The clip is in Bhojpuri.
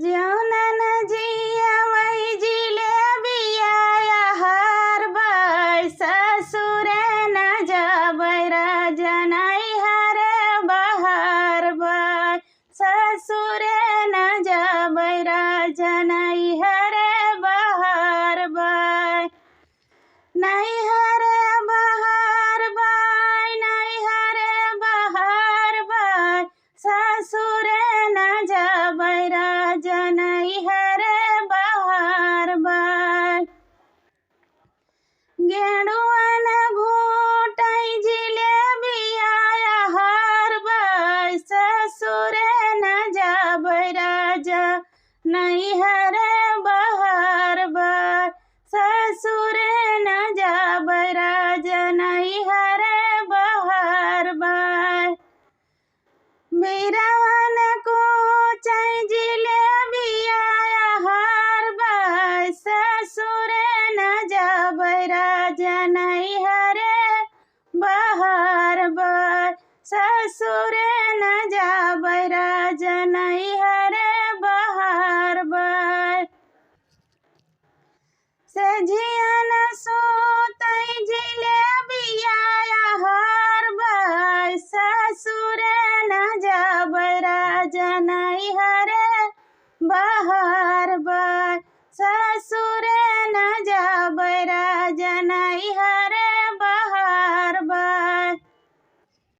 जौनन जिया वही जिलेबिया हर बाई ससुर न जाबै राजा नैहर बहार बाई ससुर न जाबै राजा नैहर बहार बाई नैहर बहार बाई नैहर बहार बाई ससुर न जाबै राजा नैहर बहार बाई गेंडुअन घूटै जिलेबिया हर बाई ससुर न जाबै राजा नैहर बहार बाई ससुर न जाबै राजा नैहर बहार बाई बिरवन कोचै जिलेबिया हर बाई ससुर न जाबै राजा नैहर बहार बाई ससुर न जाबै राजा नैहर बहार बाई सजियन सोतै जिलेबिया हर बाई ससुर न जाबै राजा नैहर बहार बाई ससुर न जाबै राजा नैहर